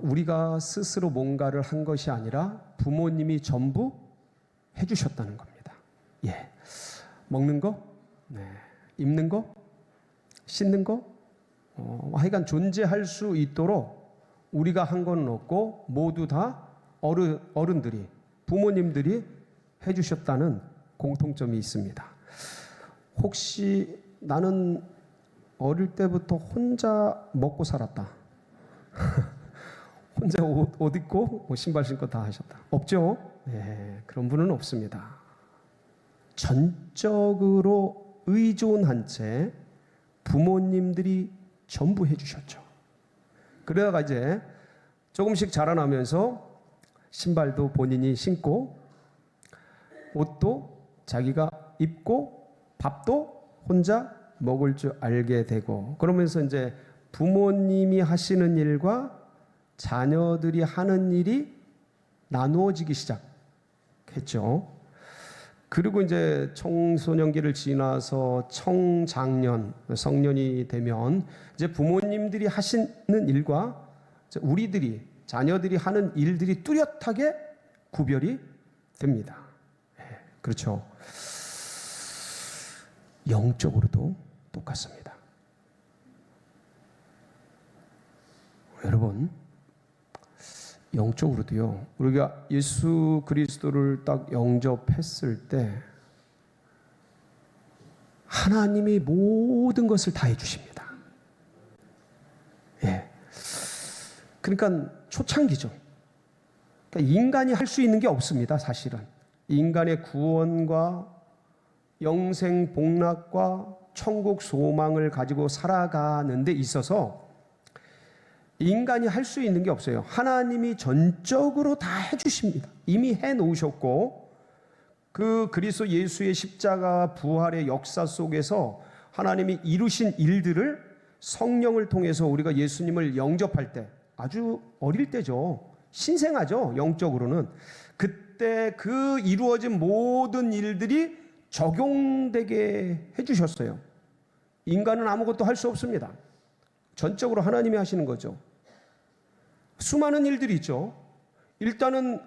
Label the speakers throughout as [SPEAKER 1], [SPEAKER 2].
[SPEAKER 1] 우리가 스스로 뭔가를 한 것이 아니라 부모님이 전부 해주셨다는 겁니다. 예, 먹는 거, 네. 입는 거, 씻는 거, 하여간 존재할 수 있도록 우리가 한 건 없고 모두 다 어른들이, 부모님들이 해주셨다는 공통점이 있습니다. 혹시 나는 어릴 때부터 혼자 먹고 살았다. 혼자 옷 입고 신발 신고 다 하셨다. 없죠? 네, 그런 분은 없습니다. 전적으로 의존한 채 부모님들이 전부 해주셨죠. 그러다가 이제 조금씩 자라나면서 신발도 본인이 신고 옷도 자기가 입고 밥도 혼자 먹을 줄 알게 되고, 그러면서 이제 부모님이 하시는 일과 자녀들이 하는 일이 나누어지기 시작했죠. 그리고 이제 청소년기를 지나서 청장년, 성년이 되면 이제 부모님들이 하시는 일과 우리들이, 자녀들이 하는 일들이 뚜렷하게 구별이 됩니다. 그렇죠. 영적으로도 똑같습니다. 여러분, 영적으로도요, 우리가 예수 그리스도를 딱 영접했을 때 하나님이 모든 것을 다 해주십니다. 예. 그러니까 초창기죠. 그러니까 인간이 할 수 있는 게 없습니다, 사실은. 인간의 구원과 영생 복락과 천국 소망을 가지고 살아가는 데 있어서 인간이 할 수 있는 게 없어요. 하나님이 전적으로 다 해주십니다. 이미 해놓으셨고, 그 그리스도 예수의 십자가 부활의 역사 속에서 하나님이 이루신 일들을 성령을 통해서 우리가 예수님을 영접할 때, 아주 어릴 때죠. 신생아죠, 영적으로는. 그때 그 이루어진 모든 일들이 적용되게 해주셨어요. 인간은 아무것도 할 수 없습니다. 전적으로 하나님이 하시는 거죠. 수많은 일들이 있죠. 일단은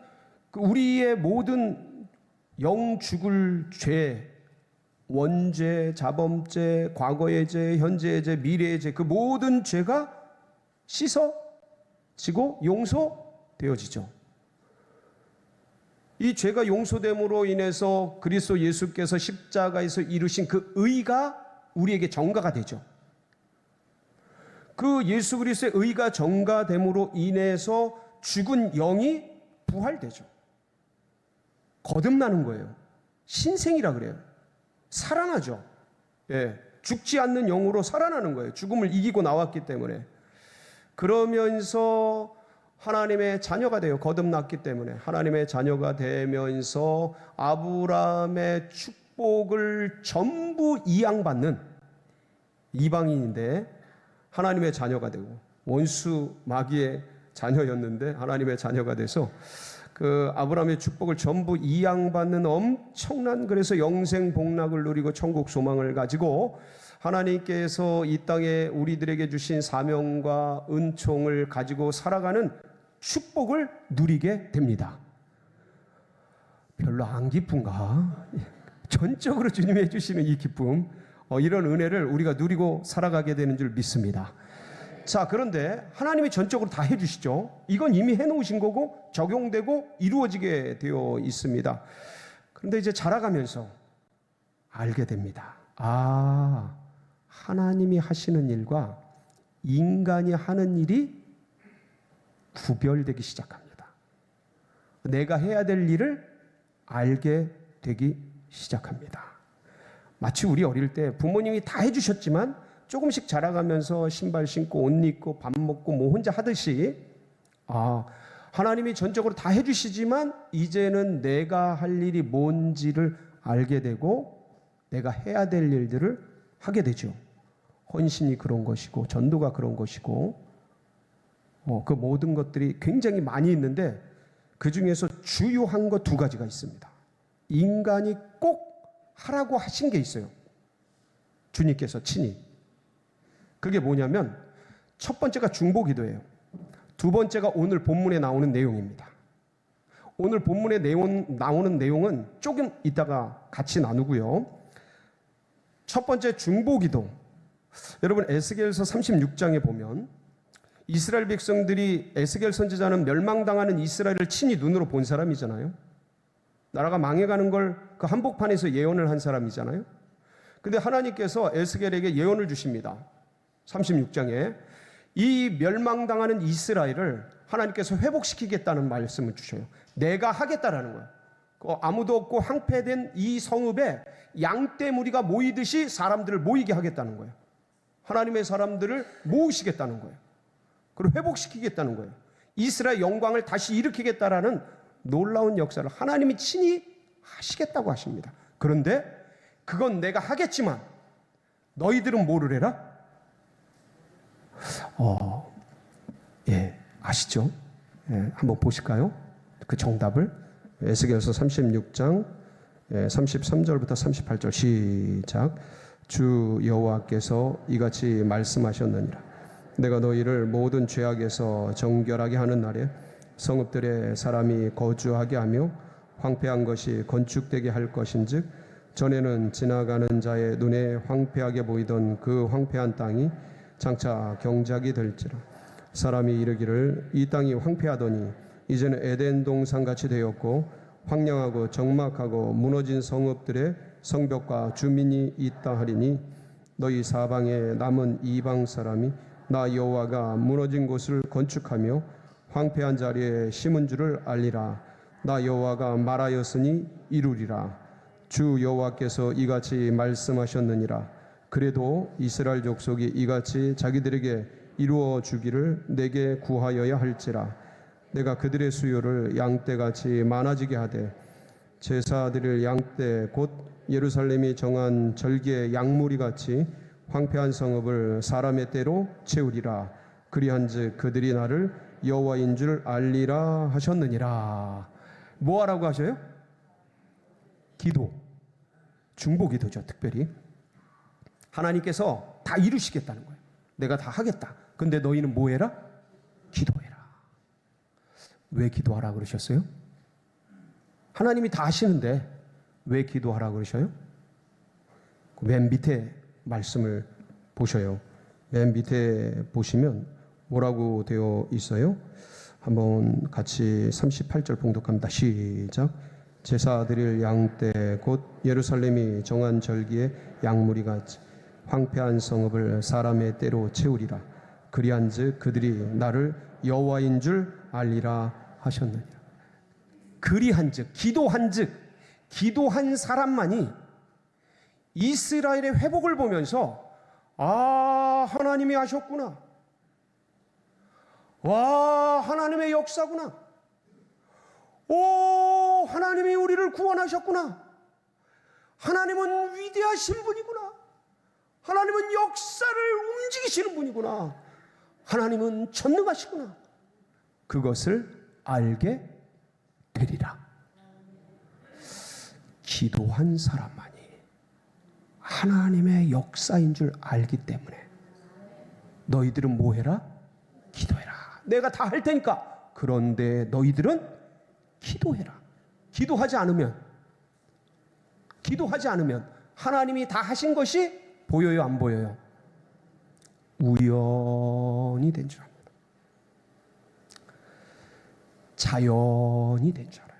[SPEAKER 1] 우리의 모든 영 죽을 죄, 원죄, 자범죄, 과거의 죄, 현재의 죄, 미래의 죄, 그 모든 죄가 씻어지고 용서되어지죠. 이 죄가 용서됨으로 인해서 그리스도 예수께서 십자가에서 이루신 그 의가 우리에게 전가가 되죠. 그 예수 그리스도의 의가 전가됨으로 인해서 죽은 영이 부활되죠. 거듭나는 거예요. 신생이라 그래요. 살아나죠. 예, 죽지 않는 영으로 살아나는 거예요. 죽음을 이기고 나왔기 때문에. 그러면서 하나님의 자녀가 돼요. 거듭났기 때문에. 하나님의 자녀가 되면서 아브라함의 축복을 전부 이양받는 이방인인데 하나님의 자녀가 되고, 원수 마귀의 자녀였는데 하나님의 자녀가 돼서 그 아브라함의 축복을 전부 이양받는 엄청난, 그래서 영생 복락을 누리고 천국 소망을 가지고 하나님께서 이 땅에 우리들에게 주신 사명과 은총을 가지고 살아가는 축복을 누리게 됩니다. 별로 안 기쁜가? 전적으로 주님이 해주시는 이 기쁨, 이런 은혜를 우리가 누리고 살아가게 되는 줄 믿습니다. 자, 그런데 하나님이 전적으로 다 해주시죠. 이건 이미 해놓으신 거고 적용되고 이루어지게 되어 있습니다. 그런데 이제 자라가면서 알게 됩니다. 아, 하나님이 하시는 일과 인간이 하는 일이 구별되기 시작합니다. 내가 해야 될 일을 알게 되기 시작합니다. 마치 우리 어릴 때 부모님이 다 해주셨지만 조금씩 자라가면서 신발 신고 옷 입고 밥 먹고 뭐 혼자 하듯이, 하나님이 전적으로 다 해주시지만 이제는 내가 할 일이 뭔지를 알게 되고 내가 해야 될 일들을 하게 되죠. 헌신이 그런 것이고 전도가 그런 것이고, 그 모든 것들이 굉장히 많이 있는데 그 중에서 주요한 것 두 가지가 있습니다. 인간이 꼭 하라고 하신 게 있어요. 주님께서 친히. 그게 뭐냐면 첫 번째가 중보기도예요. 두 번째가 오늘 본문에 나오는 내용입니다. 오늘 본문에 나오는 내용은 조금 이따가 같이 나누고요. 첫 번째 중보기도. 여러분 에스겔서 36장에 보면 이스라엘 백성들이 에스겔 선지자는 멸망당하는 이스라엘을 친히 눈으로 본 사람이잖아요. 나라가 망해가는 걸 그 한복판에서 예언을 한 사람이잖아요. 근데 하나님께서 에스겔에게 예언을 주십니다. 36장에 이 멸망당하는 이스라엘을 하나님께서 회복시키겠다는 말씀을 주셔요. 내가 하겠다라는 거예요. 아무도 없고 황폐된 이 성읍에 양떼 무리가 모이듯이 사람들을 모이게 하겠다는 거예요. 하나님의 사람들을 모으시겠다는 거예요. 그리고 회복시키겠다는 거예요. 이스라엘 영광을 다시 일으키겠다라는 놀라운 역사를 하나님이 친히 하시겠다고 하십니다. 그런데 그건 내가 하겠지만 너희들은 뭐를 해라? 아시죠? 한번 보실까요? 그 정답을. 에스겔서 36장 33절부터 38절 시작. 주 여호와께서 이같이 말씀하셨느니라. 내가 너희를 모든 죄악에서 정결하게 하는 날에 성읍들에 사람이 거주하게 하며 황폐한 것이 건축되게 할 것인즉 전에는 지나가는 자의 눈에 황폐하게 보이던 그 황폐한 땅이 장차 경작이 될지라. 사람이 이르기를 이 땅이 황폐하더니 이제는 에덴 동산같이 되었고 황량하고 적막하고 무너진 성읍들의 성벽과 주민이 있다 하리니 너희 사방에 남은 이방 사람이 나 여호와가 무너진 곳을 건축하며 황폐한 자리에 심은 줄을 알리라. 나 여호와가 말하였으니 이루리라. 주 여호와께서 이같이 말씀하셨느니라. 그래도 이스라엘 족속이 이같이 자기들에게 이루어 주기를 내게 구하여야 할지라. 내가 그들의 수요를 양떼같이 많아지게 하되 제사 드릴 양떼 곧 예루살렘이 정한 절기의 양무리같이 황폐한 성읍을 사람의 때로 채우리라. 그리한즉 그들이 나를 여호와인 줄 알리라 하셨느니라. 뭐 하라고 하셔요? 기도. 중보기도죠. 특별히 하나님께서 다 이루시겠다는 거예요. 내가 다 하겠다. 근데 너희는 뭐 해라? 기도해라. 왜 기도하라 그러셨어요? 하나님이 다 하시는데 왜 기도하라 그러셔요? 맨 밑에 말씀을 보셔요. 맨 밑에 보시면 뭐라고 되어 있어요? 한번 같이 38절 봉독합니다. 시작. 제사 드릴 양떼 곧 예루살렘이 정한 절기의 양무리같이 황폐한 성읍을 사람의 때로 채우리라. 그리한즉 그들이 나를 여호와인 줄 알리라 하셨느니라. 그리한즉, 기도한 사람만이 이스라엘의 회복을 보면서 하나님이 하셨구나. 와, 하나님의 역사구나. 오, 하나님이 우리를 구원하셨구나. 하나님은 위대하신 분이구나. 하나님은 역사를 움직이시는 분이구나. 하나님은 전능하시구나. 그것을 알게 되리라. 기도한 사람만이 하나님의 역사인 줄 알기 때문에 너희들은 뭐 해라? 기도해라. 내가 다 할 테니까. 그런데 너희들은 기도해라. 기도하지 않으면 하나님이 다 하신 것이 보여요, 안 보여요? 우연이 된 줄 압니다. 자연이 된 줄 알아요.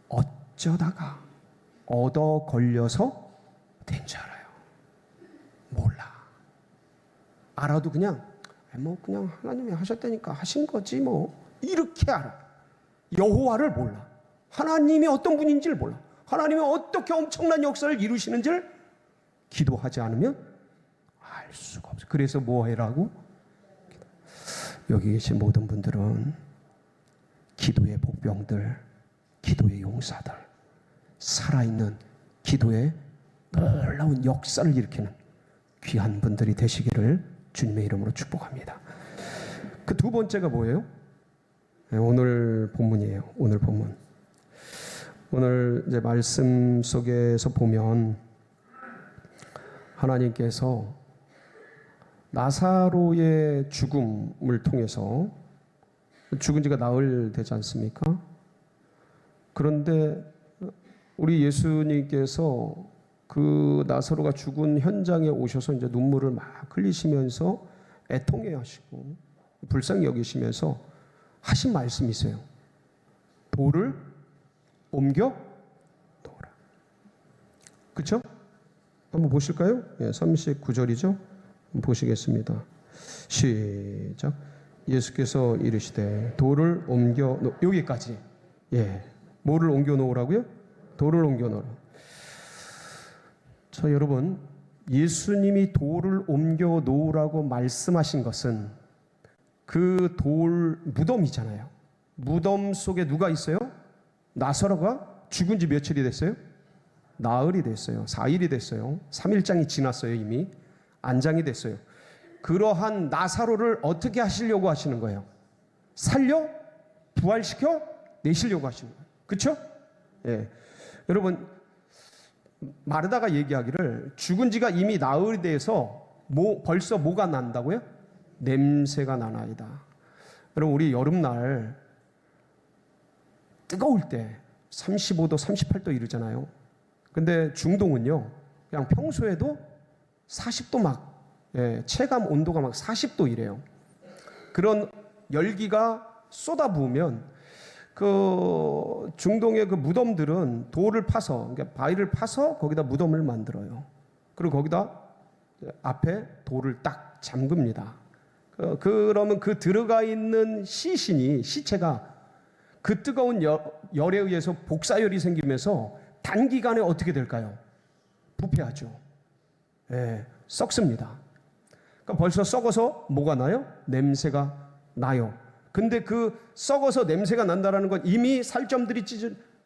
[SPEAKER 1] 어쩌다가 얻어 걸려서 된 줄 알아요. 몰라. 알아도 그냥 하나님이 하셨다니까 하신 거지 뭐 이렇게 알아. 여호와를 몰라. 하나님이 어떤 분인지를 몰라. 하나님이 어떻게 엄청난 역사를 이루시는지를 기도하지 않으면 알 수가 없어요. 그래서 뭐 해라고? 여기 계신 모든 분들은 기도의 복병들, 기도의 용사들, 살아있는 기도의 놀라운 역사를 일으키는 귀한 분들이 되시기를 주님의 이름으로 축복합니다. 그 두 번째가 뭐예요? 오늘 본문이에요. 오늘 본문. 오늘 이제 말씀 속에서 보면 하나님께서 나사로의 죽음을 통해서 죽은 지가 나흘 되지 않습니까? 그런데 우리 예수님께서 그 나사로가 죽은 현장에 오셔서 이제 눈물을 막 흘리시면서 애통해 하시고 불쌍히 여기시면서 하신 말씀이 있어요. 돌을 옮겨 놓으라. 그렇죠? 한번 보실까요? 39절이죠. 보시겠습니다. 시작. 예수께서 이르시되 돌을 옮겨 여기까지. 뭐를 옮겨 놓으라고요? 돌을 옮겨 놓으라. 자, 여러분, 예수님이 돌을 옮겨 놓으라고 말씀하신 것은 그 돌 무덤이잖아요. 무덤 속에 누가 있어요? 나사로가 죽은 지 며칠이 됐어요? 나흘이 됐어요. 4일이 됐어요. 3일장이 지났어요. 이미 안장이 됐어요. 그러한 나사로를 어떻게 하시려고 하시는 거예요? 살려? 부활시켜? 내시려고 하시는 거예요. 그렇죠? 여러분, 마르다가 얘기하기를 죽은 지가 이미 나흘이 돼서 벌써 뭐가 난다고요? 냄새가 나나이다. 여러분, 우리 여름날 뜨거울 때 35도, 38도 이러잖아요. 근데 중동은요, 그냥 평소에도 40도 막, 체감 온도가 막 40도 이래요. 그런 열기가 쏟아부으면 그 중동의 그 무덤들은 돌을 파서, 그러니까 바위를 파서 거기다 무덤을 만들어요. 그리고 거기다 앞에 돌을 딱 잠깁니다. 그러면 그 들어가 있는 시체가 그 뜨거운 열에 의해서 복사열이 생기면서 단기간에 어떻게 될까요? 부패하죠. 썩습니다. 그러니까 벌써 썩어서 뭐가 나요? 냄새가 나요. 근데 그 썩어서 냄새가 난다라는 건 이미 살점들이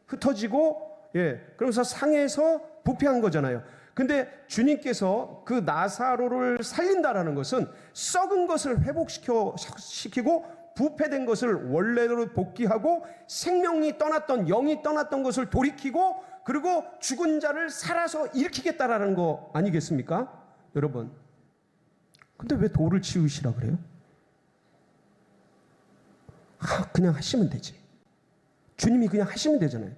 [SPEAKER 1] 흩어지고, 그러면서 상해서 부패한 거잖아요. 근데 주님께서 그 나사로를 살린다라는 것은 썩은 것을 회복시키고 부패된 것을 원래로 복귀하고 생명이 떠났던, 영이 떠났던 것을 돌이키고, 그리고 죽은 자를 살아서 일으키겠다라는 거 아니겠습니까? 여러분, 근데 왜 돌을 치우시라 그래요? 그냥 하시면 되지. 주님이 그냥 하시면 되잖아요.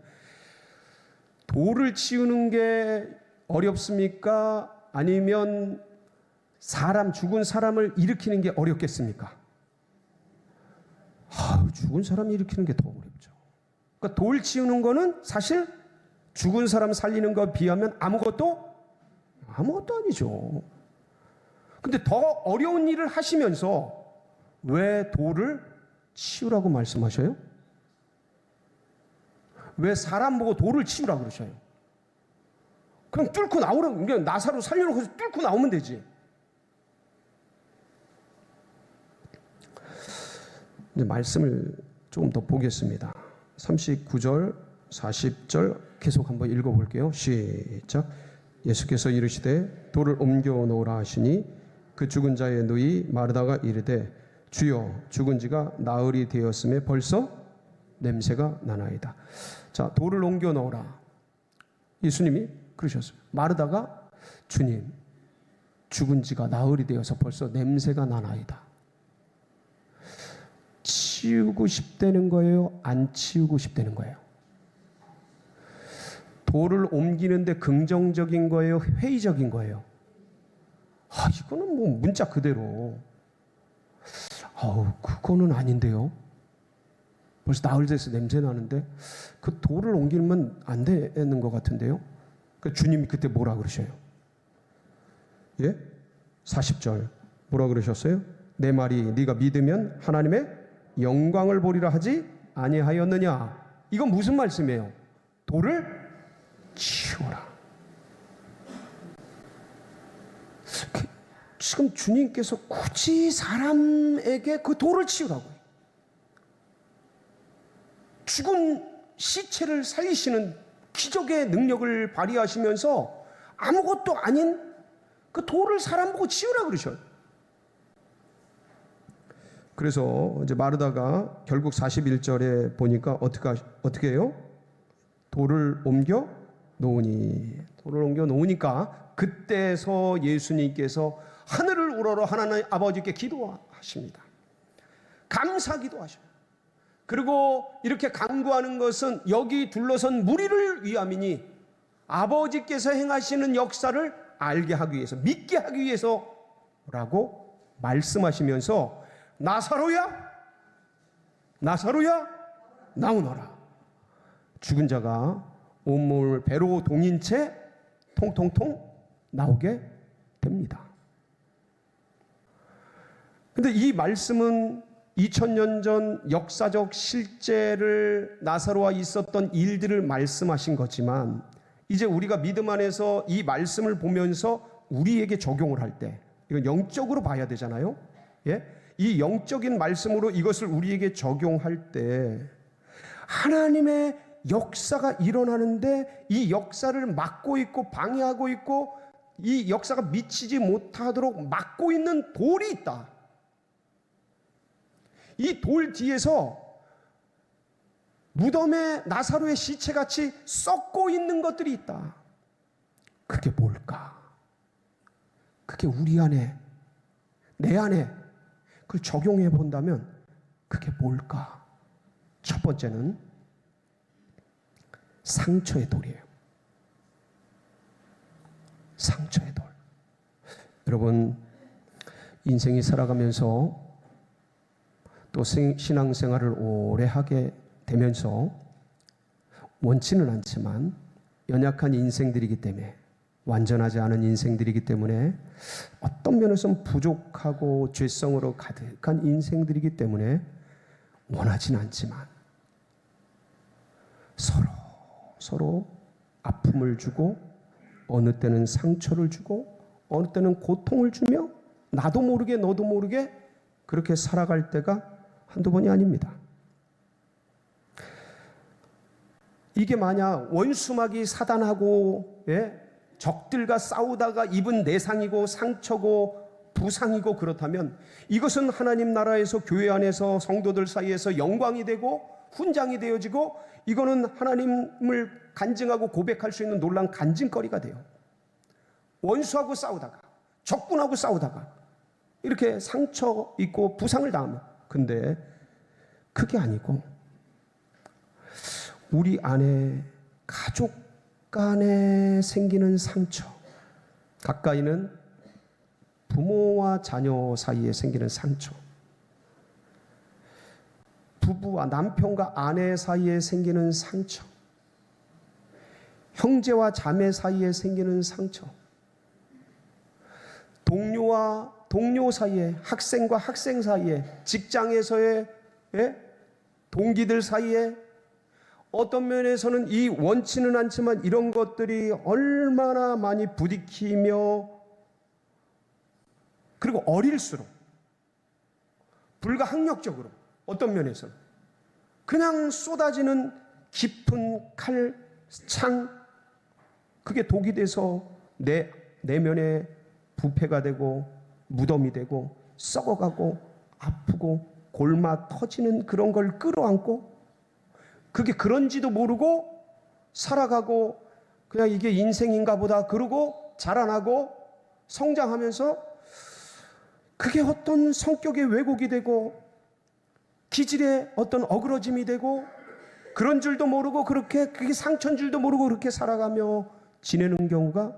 [SPEAKER 1] 돌을 치우는 게 어렵습니까? 아니면 죽은 사람을 일으키는 게 어렵겠습니까? 죽은 사람 일으키는 게 더 어렵죠. 그러니까 돌 치우는 거는 사실 죽은 사람 살리는 것에 비하면 아무것도 아니죠. 근데 더 어려운 일을 하시면서 왜 돌을 치우라고 말씀하셔요? 왜 사람 보고 돌을 치우라고 그러셔요? 그냥 뚫고 나오라고, 그냥 나사로 살려놓고 뚫고 나오면 되지. 이제 말씀을 조금 더 보겠습니다. 39절, 40절 계속 한번 읽어볼게요. 시작. 예수께서 이르시되 돌을 옮겨 놓으라 하시니 그 죽은 자의 누이 마르다가 이르되 주여 죽은 지가 나흘이 되었음에 벌써 냄새가 나나이다. 자, 돌을 옮겨 놓으라. 예수님이 그러셨어요. 마르다가 주님 죽은 지가 나흘이 되어서 벌써 냄새가 나나이다. 치우고 싶다는 거예요? 안 치우고 싶다는 거예요? 돌을 옮기는데 긍정적인 거예요? 회의적인 거예요? 이거는 뭐 문자 그대로. 그거는 아닌데요. 벌써 나흘 돼서 냄새 나는데 그 돌을 옮기면 안 되는 것 같은데요. 주님이 그때 뭐라 그러셔요? 40절 뭐라 그러셨어요? 내 말이 네가 믿으면 하나님의 영광을 보리라 하지 아니하였느냐. 이건 무슨 말씀이에요? 돌을 치우라. 지금 주님께서 굳이 사람에게 그 돌을 치우라고요. 죽은 시체를 살리시는 기적의 능력을 발휘하시면서 아무것도 아닌 그 돌을 사람 보고 치우라 그러셔요. 그래서 이제 마르다가 결국 41절에 보니까 어떻게 해요? 돌을 옮겨 놓으니까 그때서 예수님께서 하늘을 우러러 하나님 아버지께 기도하십니다. 감사 기도하십니다. 그리고 이렇게 간구하는 것은 여기 둘러선 무리를 위함이니 아버지께서 행하시는 역사를 알게 하기 위해서, 믿게 하기 위해서라고 말씀하시면서 나사로야, 나사로야, 나오너라. 죽은 자가 온몸을 배로 동인 채 통통통 나오게 됩니다. 근데 이 말씀은 2000년 전 역사적 실제를 나사로와 있었던 일들을 말씀하신 거지만 이제 우리가 믿음 안에서 이 말씀을 보면서 우리에게 적용을 할 때 이건 영적으로 봐야 되잖아요. 예? 이 영적인 말씀으로 이것을 우리에게 적용할 때 하나님의 역사가 일어나는데 이 역사를 막고 있고 방해하고 있고 이 역사가 미치지 못하도록 막고 있는 돌이 있다. 이 돌 뒤에서 무덤에 나사로의 시체같이 썩고 있는 것들이 있다. 그게 뭘까? 그게 우리 안에, 내 안에 그걸 적용해 본다면 그게 뭘까? 첫 번째는 상처의 돌이에요. 상처의 돌. 여러분, 인생이 살아가면서 또 신앙생활을 오래 하게 되면서 원치는 않지만 연약한 인생들이기 때문에, 완전하지 않은 인생들이기 때문에, 어떤 면에서는 부족하고 죄성으로 가득한 인생들이기 때문에 원하진 않지만 서로 아픔을 주고 어느 때는 상처를 주고 어느 때는 고통을 주며 나도 모르게 너도 모르게 그렇게 살아갈 때가 한두 번이 아닙니다. 이게 만약 원수마귀 사단하고 적들과 싸우다가 입은 내상이고 상처고 부상이고 그렇다면 이것은 하나님 나라에서 교회 안에서 성도들 사이에서 영광이 되고 훈장이 되어지고 이거는 하나님을 간증하고 고백할 수 있는 놀라운 간증거리가 돼요. 원수하고 싸우다가 적군하고 싸우다가 이렇게 상처 있고 부상을 당하면, 근데 그게 아니고 우리 안에 가족 간에 생기는 상처, 가까이는 부모와 자녀 사이에 생기는 상처, 부부와 남편과 아내 사이에 생기는 상처, 형제와 자매 사이에 생기는 상처, 동료와 동료 사이에, 학생과 학생 사이에, 직장에서의 동기들 사이에, 어떤 면에서는 이 원치는 않지만 이런 것들이 얼마나 많이 부딪히며, 그리고 어릴수록 불가항력적으로 어떤 면에서는 그냥 쏟아지는 깊은 칼, 창, 그게 독이 돼서 내 내면에 부패가 되고 무덤이 되고 썩어가고 아프고 골마 터지는 그런 걸 끌어안고 그게 그런지도 모르고 살아가고 그냥 이게 인생인가 보다 그러고 자라나고 성장하면서 그게 어떤 성격의 왜곡이 되고 기질의 어떤 어그러짐이 되고 그런 줄도 모르고 그렇게 그게 상처인 줄도 모르고 그렇게 살아가며 지내는 경우가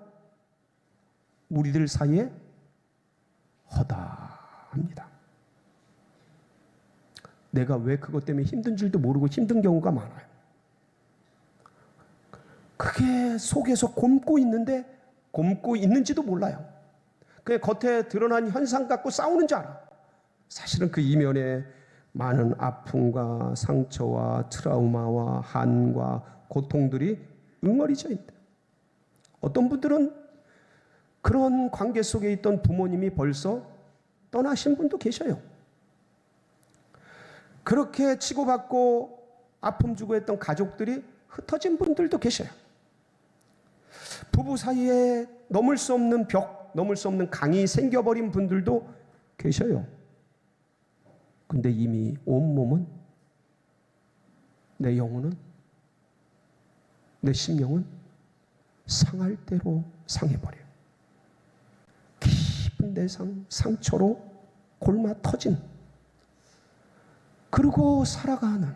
[SPEAKER 1] 우리들 사이에 허다합니다. 내가 왜 그것 때문에 힘든 줄도 모르고 힘든 경우가 많아요. 그게 속에서 곪고 있는데 곪고 있는지도 몰라요. 그게 겉에 드러난 현상 갖고 싸우는 줄 알아. 사실은 그 이면에 많은 아픔과 상처와 트라우마와 한과 고통들이 응어리져 있다. 어떤 분들은 그런 관계 속에 있던 부모님이 벌써 떠나신 분도 계셔요. 그렇게 치고받고 아픔 주고 했던 가족들이 흩어진 분들도 계셔요. 부부 사이에 넘을 수 없는 벽, 넘을 수 없는 강이 생겨버린 분들도 계셔요. 근데 이미 온몸은, 내 영혼은, 내 심령은 상할 대로 상해버려요. 깊은 내상, 상처로 골마 터진, 그러고 살아가는,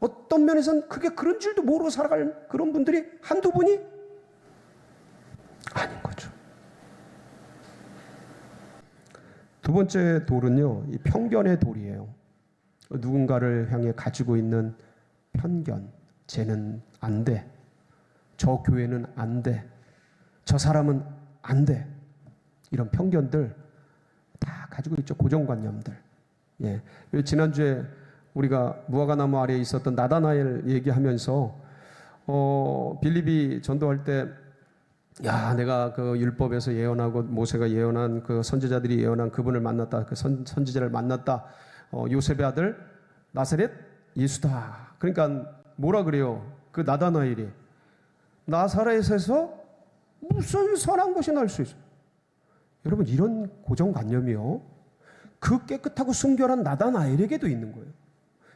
[SPEAKER 1] 어떤 면에서는 그게 그런 줄도 모르고 살아갈 그런 분들이 한두 분이 아닌 거죠. 두 번째 돌은요, 이 편견의 돌이에요. 누군가를 향해 가지고 있는 편견. 쟤는 안 돼. 저 교회는 안 돼. 저 사람은 안 돼. 이런 편견들 다 가지고 있죠. 고정관념들. 예. 지난주에 우리가 무화과나무 아래에 있었던 나다나엘 얘기하면서 빌립이 전도할 때, 야, 내가 그 율법에서 예언하고 모세가 예언한 그 선지자들이 예언한 그분을 만났다. 그 선지자를 만났다. 요셉의 아들 나사렛 예수다. 그러니까 뭐라 그래요? 그 나다나엘이 나사렛에서 무슨 선한 것이 날 수 있어요? 여러분, 이런 고정관념이요, 그 깨끗하고 순결한 나다나엘에게도 있는 거예요.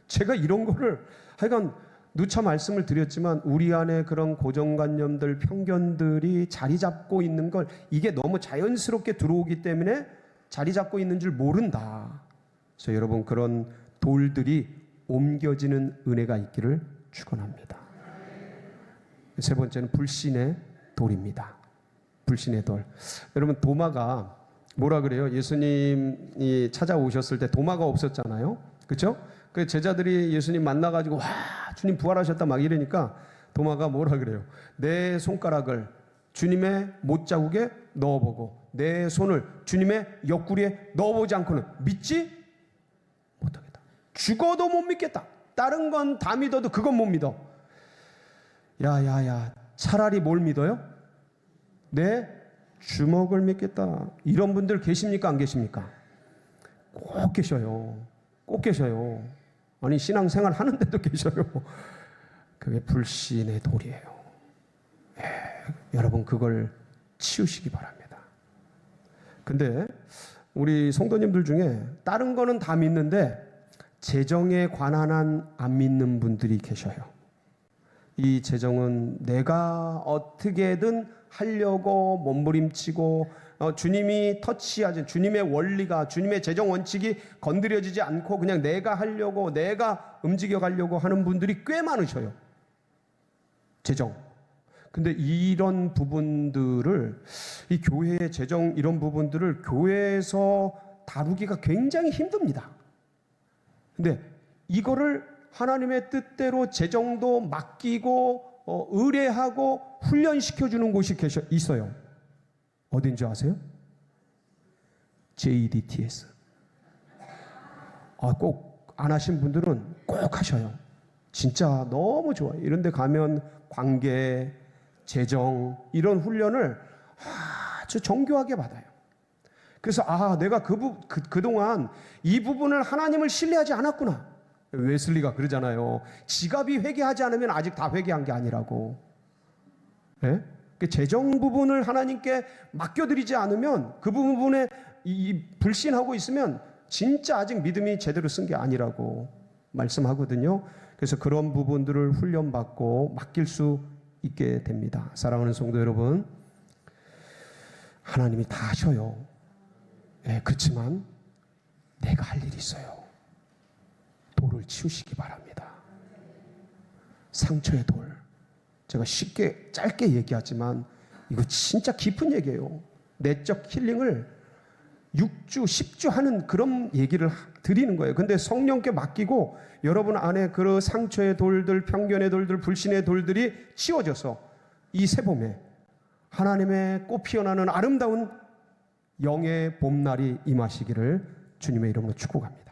[SPEAKER 1] 제가 이런 거를 하여간 누차 말씀을 드렸지만, 우리 안에 그런 고정관념들, 편견들이 자리 잡고 있는 걸, 이게 너무 자연스럽게 들어오기 때문에 자리 잡고 있는 줄 모른다. 그래서 여러분, 그런 돌들이 옮겨지는 은혜가 있기를 축원합니다. 세 번째는 불신의 돌입니다. 불신의 돌. 여러분, 도마가 뭐라 그래요? 예수님이 찾아오셨을 때 도마가 없었잖아요. 그렇죠? 그 제자들이 예수님 만나가지고 와, 주님 부활하셨다 막 이러니까 도마가 뭐라 그래요? 내 손가락을 주님의 못자국에 넣어보고 내 손을 주님의 옆구리에 넣어보지 않고는 믿지 못하겠다. 죽어도 못 믿겠다. 다른 건 다 믿어도 그건 못 믿어. 야야야, 차라리 뭘 믿어요? 내 주먹을 믿겠다. 이런 분들 계십니까? 안 계십니까? 꼭 계셔요. 꼭 계셔요. 아니, 신앙생활 하는데도 계셔요. 그게 불신의 돌이에요. 여러분, 그걸 치우시기 바랍니다. 근데 우리 성도님들 중에 다른 거는 다 믿는데 재정에 관한 한 안 믿는 분들이 계셔요. 이 재정은 내가 어떻게든 하려고 몸부림치고 주님이 터치하지, 주님의 원리가, 주님의 재정 원칙이 건드려지지 않고 그냥 내가 하려고, 내가 움직여 가려고 하는 분들이 꽤 많으셔요. 재정. 근데 이런 부분들을, 이 교회의 재정 이런 부분들을 교회에서 다루기가 굉장히 힘듭니다. 근데 이거를 하나님의 뜻대로 재정도 맡기고 의뢰하고 훈련시켜주는 곳이 있어요. 어딘지 아세요? JDTS. 꼭 안 하신 분들은 꼭 하셔요. 진짜 너무 좋아요. 이런 데 가면 관계, 재정 이런 훈련을 아주 정교하게 받아요. 그래서 내가 그동안 이 부분을 하나님을 신뢰하지 않았구나. 웨슬리가 그러잖아요. 지갑이 회개하지 않으면 아직 다 회개한 게 아니라고. 네? 그 재정 부분을 하나님께 맡겨드리지 않으면, 그 부분에 불신하고 있으면 진짜 아직 믿음이 제대로 쓴 게 아니라고 말씀하거든요. 그래서 그런 부분들을 훈련받고 맡길 수 있게 됩니다. 사랑하는 성도 여러분, 하나님이 다 하셔요. 네, 그렇지만 내가 할 일이 있어요. 돌을 치우시기 바랍니다. 상처의 돌. 제가 쉽게 짧게 얘기하지만 이거 진짜 깊은 얘기예요. 내적 힐링을 6주, 10주 하는 그런 얘기를 드리는 거예요. 근데 성령께 맡기고 여러분 안에 그 상처의 돌들, 편견의 돌들, 불신의 돌들이 치워져서 이 새봄에 하나님의 꽃 피어나는 아름다운 영의 봄날이 임하시기를 주님의 이름으로 축복합니다.